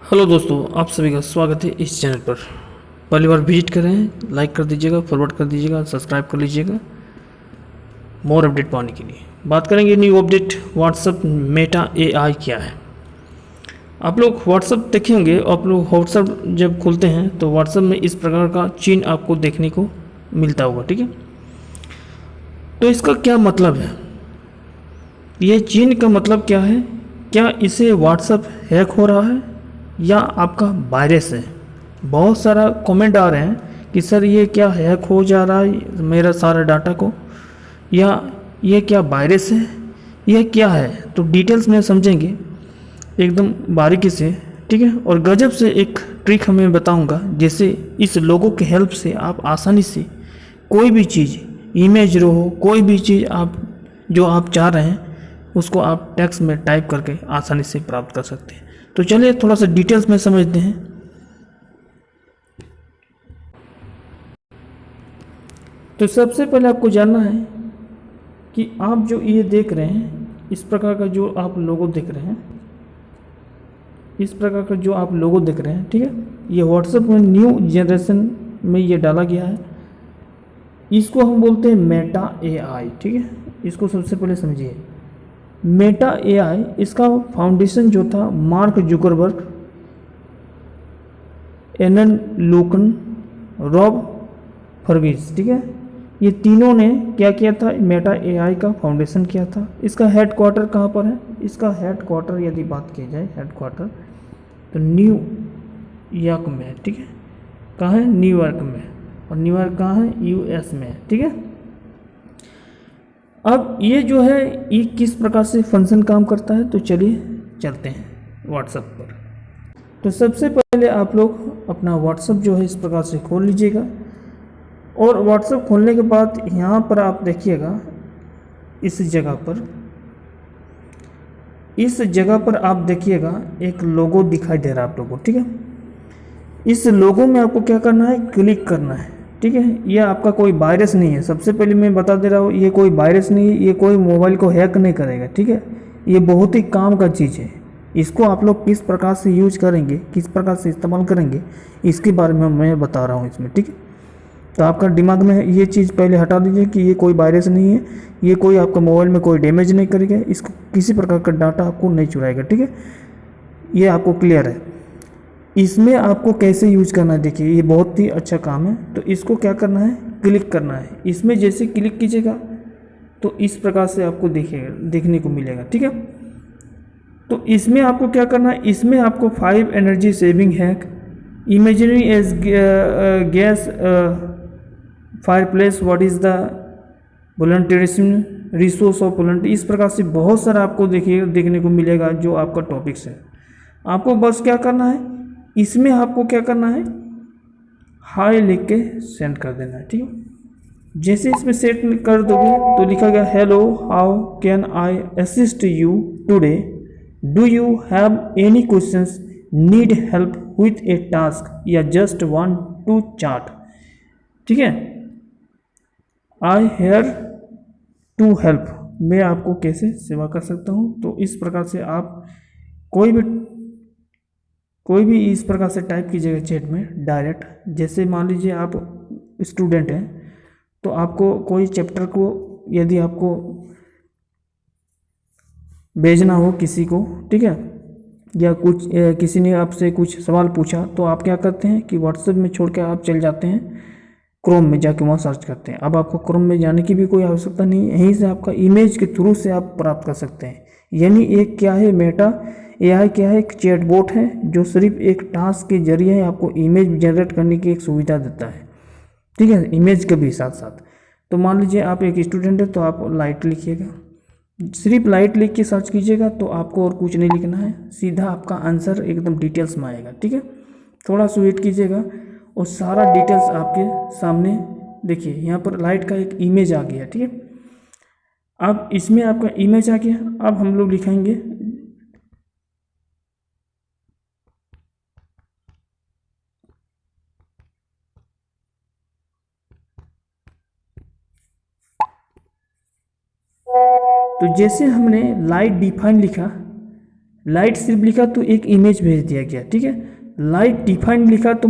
Hello दोस्तों, आप सभी का स्वागत है इस चैनल पर। पहली बार विजिट कर रहे हैं, लाइक कर दीजिएगा, फॉरवर्ड कर दीजिएगा, सब्सक्राइब कर लीजिएगा मोर अपडेट पाने के लिए। बात करेंगे new update WhatsApp Meta AI क्या है। आप लोग व्हाट्सअप देखे होंगे, आप लोग व्हाट्सअप जब खोलते हैं तो व्हाट्सअप में इस प्रकार का चिन्ह आपको देखने को मिलता होगा, ठीक है। तो इसका क्या मतलब है, ये चिन्ह का मतलब क्या है? क्या इसे व्हाट्सअप हैक हो रहा है या आपका वायरस है? बहुत सारा कमेंट आ रहे हैं कि सर ये क्या हैक हो जा रहा है मेरा सारा डाटा को, या ये क्या वायरस है, ये क्या है। तो डिटेल्स में समझेंगे एकदम बारीकी से, ठीक है। और गजब से एक ट्रिक हमें बताऊंगा, जैसे इस लोगों के हेल्प से आप आसानी से कोई भी चीज़, इमेज रहो, कोई भी चीज़ आप जो आप चाह रहे हैं उसको आप टेक्स्ट में टाइप करके आसानी से प्राप्त कर सकते हैं। तो चलिए थोड़ा सा डिटेल्स में समझते हैं। तो सबसे पहले आपको जानना है कि आप जो ये देख रहे हैं, इस प्रकार का जो आप लोगो देख रहे हैं, इस प्रकार का जो आप लोगो देख रहे हैं, ठीक है, ये व्हाट्सएप में न्यू जनरेशन में ये डाला गया है। इसको हम बोलते हैं मेटा एआई, ठीक है। इसको सबसे पहले समझिए। मेटा एआई, इसका फाउंडेशन जो था मार्क जुकरबर्ग, एलन लूकन, रॉब फर्गीस, ठीक है, ये तीनों ने क्या किया था, मेटा एआई का फाउंडेशन किया था। इसका हेडक्वार्टर कहाँ पर है? इसका हेडक्वार्टर यदि बात की जाए हेडक्वार्टर, तो न्यूयॉर्क में है, ठीक है। कहाँ है? न्यूयॉर्क में। और न्यूयॉर्क कहाँ है? यूएस में है, ठीक है। अब ये जो है ये किस प्रकार से फंक्शन काम करता है, तो चलिए चलते हैं व्हाट्सएप पर। तो सबसे पहले आप लोग अपना व्हाट्सएप जो है इस प्रकार से खोल लीजिएगा। और व्हाट्सएप खोलने के बाद यहाँ पर आप देखिएगा, इस जगह पर आप देखिएगा एक लोगो दिखाई दे रहा है आप लोगों को, ठीक है। इस लोगो में आपको क्या करना है? क्लिक करना है, ठीक है। ये आपका कोई वायरस नहीं है, सबसे पहले मैं बता दे रहा हूँ, ये कोई वायरस नहीं है, ये कोई मोबाइल को हैक नहीं करेगा, ठीक है। ये बहुत ही काम का चीज़ है। इसको आप लोग किस प्रकार से यूज करेंगे, किस प्रकार से इस्तेमाल करेंगे, इसके बारे में मैं बता रहा हूँ इसमें, ठीक है। तो आपका दिमाग में ये चीज़ पहले हटा दीजिए कि ये कोई वायरस नहीं है, ये कोई आपका मोबाइल में कोई डैमेज नहीं करेगा, इसको किसी प्रकार का डाटा आपको नहीं चुराएगा, ठीक है। ये आपको क्लियर है। इसमें आपको कैसे यूज करना है, देखिए ये बहुत ही अच्छा काम है। तो इसको क्या करना है? क्लिक करना है। इसमें जैसे क्लिक कीजिएगा तो इस प्रकार से आपको देखने को मिलेगा, ठीक है। तो इसमें आपको क्या करना है? इसमें आपको 5 energy saving hack, imaginary as gas fireplace, what is the volunteerism, resource of volunteer, इस प्रकार से बहुत सारा आपको देखने को मिलेगा जो आपका टॉपिक्स है। आपको बस क्या करना है, इसमें आपको क्या करना है? हाय लिख के सेंड कर देना है, ठीक है। जैसे इसमें सेट कर दोगे तो लिखा गया, hello how can I assist you today, do you have any questions, need help with A task, या जस्ट वांट टू चैट, ठीक है। आई हेयर टू हेल्प, मैं आपको कैसे सेवा कर सकता हूँ। तो इस प्रकार से आप कोई भी इस प्रकार से टाइप कीजिएगा चैट में डायरेक्ट। जैसे मान लीजिए आप स्टूडेंट हैं, तो आपको कोई चैप्टर को यदि आपको भेजना हो किसी को, ठीक है, या कुछ किसी ने आपसे कुछ सवाल पूछा, तो आप क्या करते हैं कि व्हाट्सएप में छोड़ के आप चल जाते हैं क्रोम में, जाके वहाँ सर्च करते हैं। अब आपको क्रोम में जाने की भी कोई आवश्यकता नहीं है, यहीं से आपका इमेज के थ्रू से आप प्राप्त कर सकते हैं। यानी एक क्या है, मेटा एआई क्या है? एक चैटबॉट है जो सिर्फ एक टास्क के जरिए आपको इमेज जनरेट करने की एक सुविधा देता है, ठीक है, इमेज के भी साथ साथ। तो मान लीजिए आप एक स्टूडेंट है, तो आप लाइट लिखिएगा, सिर्फ लाइट लिख के सर्च कीजिएगा, तो आपको और कुछ नहीं लिखना है, सीधा आपका आंसर एकदम डिटेल्स में आएगा, ठीक है। थोड़ा सा वेट कीजिएगा और सारा डिटेल्स आपके सामने देखिए। यहाँ पर लाइट का एक इमेज आ गया, ठीक है। अब इसमें आपका इमेज आ गया। अब हम लोग लिखेंगे तो जैसे हमने लाइट डिफाइन लिखा, लाइट सिर्फ लिखा तो एक इमेज भेज दिया गया, ठीक है। लाइट डिफाइंड लिखा तो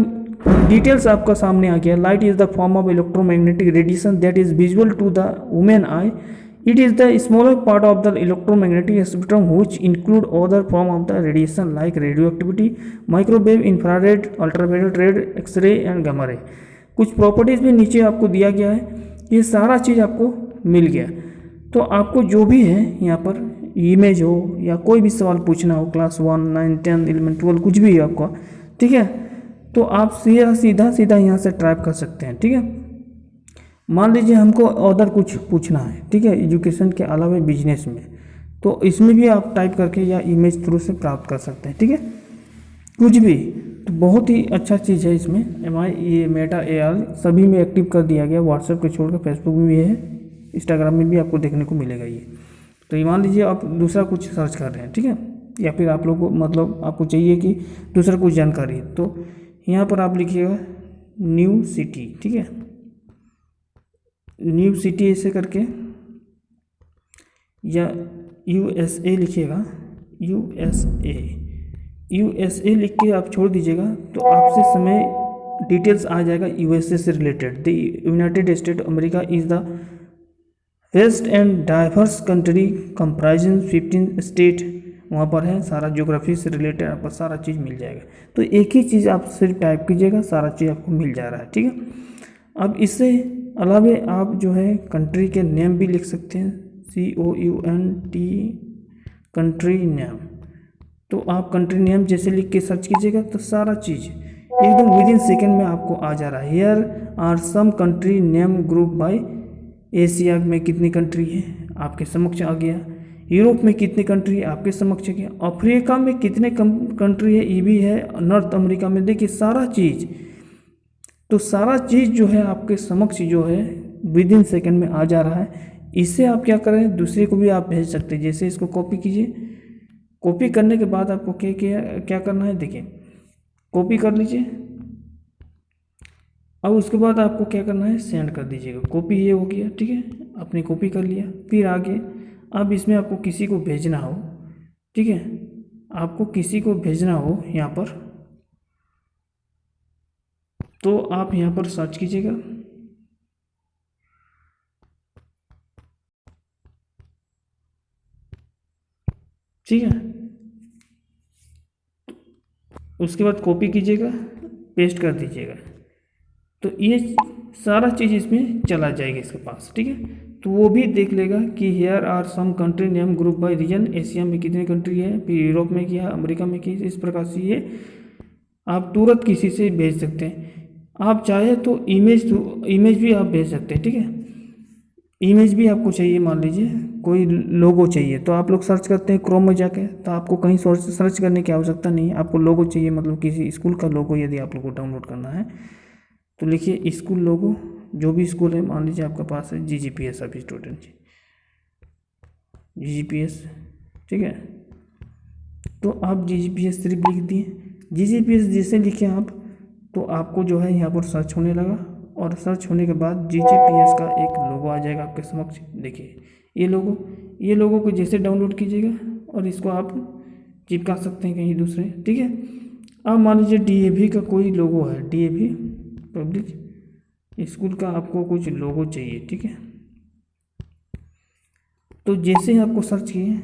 डिटेल्स आपका सामने आ गया। Light is the form of electromagnetic radiation that is visual to the human eye. It is the smaller part of the electromagnetic spectrum which include other form of the radiation like radioactivity, microwave, infrared, ultraviolet red, X-ray and gamma ray। कुछ properties भी नीचे आपको दिया गया है, ये सारा चीज़ आपको मिल गया। तो आपको जो भी है यहाँ पर इमेज हो या कोई भी सवाल पूछना हो क्लास 1, 9, 10, 11, 12 कुछ भी है आपका, ठीक है, तो आप सीधा यहाँ से टाइप कर सकते हैं, ठीक है। मान लीजिए हमको अदर कुछ पूछना है, ठीक है, एजुकेशन के अलावा बिजनेस में, तो इसमें भी आप टाइप करके या इमेज थ्रू से प्राप्त कर सकते हैं, ठीक है, कुछ भी। तो बहुत ही अच्छा चीज़ है इसमें। ये मेटा AI सभी में एक्टिव कर दिया गया, व्हाट्सएप को छोड़कर फेसबुक में भी है, इंस्टाग्राम में भी आपको देखने को मिलेगा ये। तो ये मान लीजिए आप दूसरा कुछ सर्च कर रहे हैं, ठीक है, या फिर आप लोग को मतलब आपको चाहिए कि दूसरा कुछ जानकारी, तो यहाँ पर आप लिखिएगा न्यू सिटी, ठीक है, न्यू सिटी ऐसे करके, या USA लिखिएगा, USA लिख के आप छोड़ दीजिएगा, तो आपसे समय डिटेल्स आ जाएगा USA से related. The United State America is the vast and diverse country comprising 15 state, वहाँ पर है सारा ज्योग्राफी से रिलेटेड आपको सारा चीज़ मिल जाएगा। तो एक ही चीज़ आप सिर्फ टाइप कीजिएगा, सारा चीज़ आपको मिल जा रहा है, ठीक है। अब इससे अलावा आप जो है कंट्री के नेम भी लिख सकते हैं, COUNT कंट्री नेम। तो आप कंट्री नेम जैसे लिख के सर्च कीजिएगा तो सारा चीज़ एकदम विदिन सेकेंड में आपको आ जा रहा है। Here are some country name group by. Asia में कितनी कंट्री है आपके समक्ष आ गया, यूरोप में कितनी कंट्री है आपके समक्ष आ गया, अफ्रीका में कितने कंट्री है ये भी है, नॉर्थ अमेरिका में, देखिए सारा चीज़। तो सारा चीज़ जो है आपके समक्ष जो है विदिन सेकंड में आ जा रहा है। इससे आप क्या करें, दूसरे को भी आप भेज सकते हैं। जैसे इसको कॉपी कीजिए, कॉपी करने के बाद आपको क्या करना है, देखिए कॉपी कर लीजिए। अब उसके बाद आपको क्या करना है, सेंड कर दीजिएगा। कॉपी ये हो गया, ठीक है, आपने कॉपी कर लिया। फिर आगे अब इसमें आपको किसी को भेजना हो, ठीक है, आपको किसी को भेजना हो यहाँ पर, तो आप यहाँ पर सर्च कीजिएगा, ठीक है। उसके बाद कॉपी कीजिएगा, पेस्ट कर दीजिएगा, तो ये सारा चीज़ इसमें चला जाएगा इसके पास, ठीक है। तो वो भी देख लेगा कि here are some country name group by region, Asia में कितनी कंट्री है, फिर यूरोप में क्या, अमेरिका में क्या, इस प्रकार से ये आप तुरंत किसी से भेज सकते हैं। आप चाहे तो इमेज भी आप भेज सकते हैं, ठीक है। इमेज भी आपको चाहिए, मान लीजिए कोई लोगो चाहिए, तो आप लोग सर्च करते हैं क्रोम में जाके, तो आपको कहीं सर्च करने की आवश्यकता नहीं है। आपको लोगो चाहिए, मतलब किसी स्कूल का लोगो यदि आप लोग को डाउनलोड करना है तो लिखिए स्कूल लोगो, जो भी स्कूल है, मान लीजिए आपके पास है GGPS अभी स्टूडेंट जी, GGPS, ठीक है। तो आप GGPS सिर्फ लिख दिए, GGPS जैसे लिखे आप, तो आपको जो है यहाँ पर सर्च होने लगा, और सर्च होने के बाद GGPS का एक लोगो आ जाएगा आपके समक्ष। देखिए ये लोगो को जैसे डाउनलोड कीजिएगा और इसको आप चिपका सकते हैं कहीं दूसरे, ठीक है। अब मान लीजिए DAV का कोई लोगो है, DAV पब्लिक स्कूल का आपको कुछ लोगो चाहिए, ठीक है। तो जैसे ही आपको सर्च किए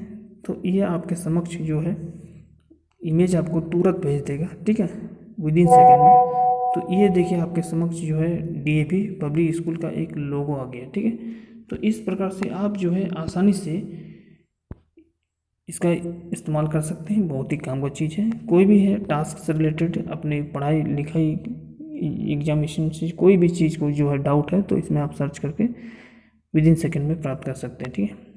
तो ये आपके समक्ष जो है इमेज आपको तुरंत भेज देगा, ठीक है, विदिन सेकेंड में। तो ये देखिए आपके समक्ष जो है DAV पब्लिक स्कूल का एक लोगो आ गया, ठीक है। तो इस प्रकार से आप जो है आसानी से इसका इस्तेमाल कर सकते हैं, बहुत ही काम का चीज़ है। कोई भी है टास्क से रिलेटेड, अपनी पढ़ाई लिखाई एग्जामिनेशन से कोई भी चीज़ को जो है डाउट है, तो इसमें आप सर्च करके विदिन सेकेंड में प्राप्त कर सकते हैं, ठीक है।